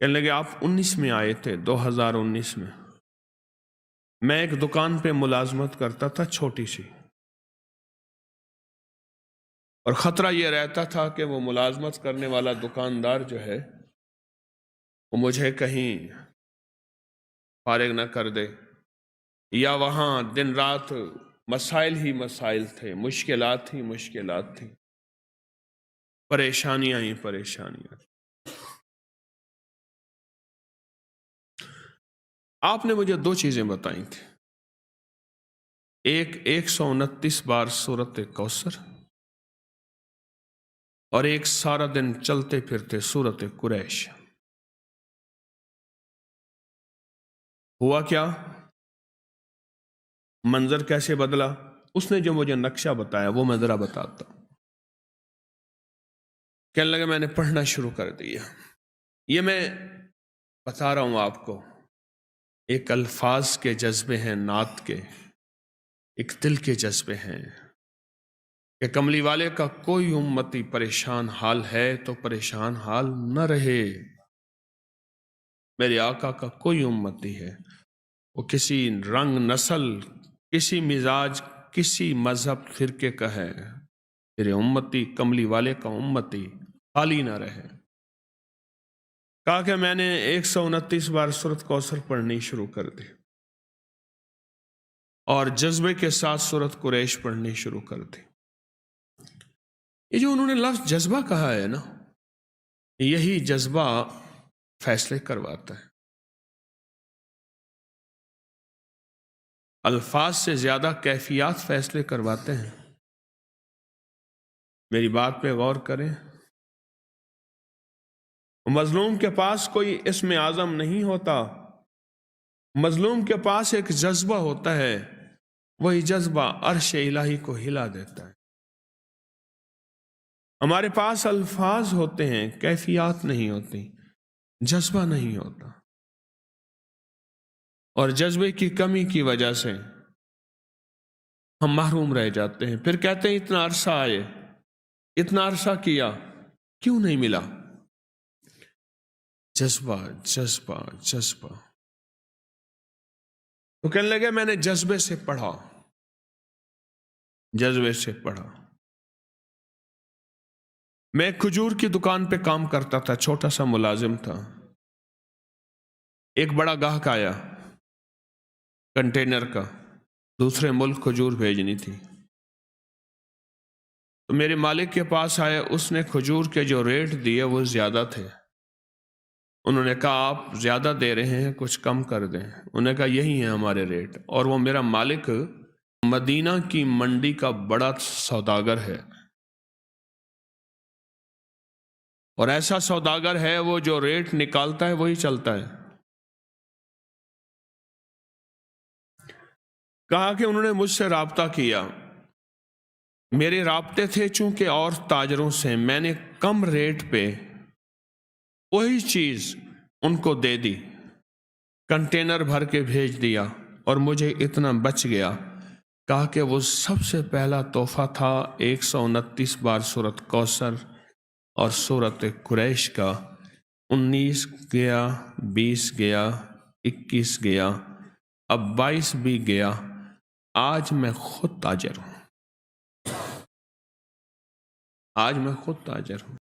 کہنے لگے آپ 19 میں آئے تھے، 2019 میں میں ایک دکان پہ ملازمت کرتا تھا چھوٹی سی، اور خطرہ یہ رہتا تھا کہ وہ ملازمت کرنے والا دکاندار جو ہے وہ مجھے کہیں فارغ نہ کر دے، یا وہاں دن رات مسائل ہی مسائل تھے، مشکلات ہی مشکلات تھیں، پریشانیاں ہی پریشانیاں۔ آپ نے مجھے دو چیزیں بتائی تھیں، ایک 129 بار سورۃ کوثر، اور ایک سارا دن چلتے پھرتے سورۃ قریش۔ ہوا کیا؟ منظر کیسے بدلا؟ اس نے جو مجھے نقشہ بتایا وہ میں ذرا بتاتا ہوں۔ کہنے لگا میں نے پڑھنا شروع کر دیا۔ یہ میں بتا رہا ہوں آپ کو، ایک الفاظ کے جذبے ہیں، نعت کے، ایک دل کے جذبے ہیں کہ کملی والے کا کوئی امتی پریشان حال ہے تو پریشان حال نہ رہے۔ میرے آقا کا کوئی امتی ہے، وہ کسی رنگ، نسل، کسی مزاج، کسی مذہب فرقے کا ہے، میرے امتی، کملی والے کا امتی خالی نہ رہے۔ کہا کہ میں نے 129 بار سورۃ کوثر پڑھنی شروع کر دی، اور جذبے کے ساتھ سورۃ قریش پڑھنی شروع کر دی۔ یہ جو انہوں نے لفظ جذبہ کہا ہے نا، یہی جذبہ فیصلے کرواتا ہے۔ الفاظ سے زیادہ کیفیات فیصلے کرواتے ہیں۔ میری بات پہ غور کریں، مظلوم کے پاس کوئی اسم اعظم نہیں ہوتا، مظلوم کے پاس ایک جذبہ ہوتا ہے، وہی جذبہ عرش الہی کو ہلا دیتا ہے۔ ہمارے پاس الفاظ ہوتے ہیں، کیفیات نہیں ہوتی، جذبہ نہیں ہوتا، اور جذبے کی کمی کی وجہ سے ہم محروم رہ جاتے ہیں۔ پھر کہتے ہیں اتنا عرصہ آئے، اتنا عرصہ کیا، کیوں نہیں ملا؟ جذبہ جذبہ جذبہ۔ تو کہنے لگے میں نے جذبے سے پڑھا، جذبے سے پڑھا۔ میں ایک کھجور کی دکان پہ کام کرتا تھا، چھوٹا سا ملازم تھا۔ ایک بڑا گاہک آیا کنٹینر کا، دوسرے ملک کھجور بھیجنی تھی، تو میرے مالک کے پاس آیا، اس نے کھجور کے جو ریٹ دیے وہ زیادہ تھے۔ انہوں نے کہا آپ زیادہ دے رہے ہیں، کچھ کم کر دیں۔ انہوں نے کہا یہی ہیں ہمارے ریٹ، اور وہ میرا مالک مدینہ کی منڈی کا بڑا سوداگر ہے، اور ایسا سوداگر ہے وہ جو ریٹ نکالتا ہے وہی چلتا ہے۔ کہا کہ انہوں نے مجھ سے رابطہ کیا، میرے رابطے تھے چونکہ اور تاجروں سے، میں نے کم ریٹ پہ وہی چیز ان کو دے دی، کنٹینر بھر کے بھیج دیا، اور مجھے اتنا بچ گیا۔ کہا کہ وہ سب سے پہلا تحفہ تھا 129 بار سورۃ کوثر اور سورۃ قریش کا۔ 19 گیا، 20 گیا، 21 گیا، اب 22 بھی گیا۔ آج میں خود تاجر ہوں، آج میں خود تاجر ہوں۔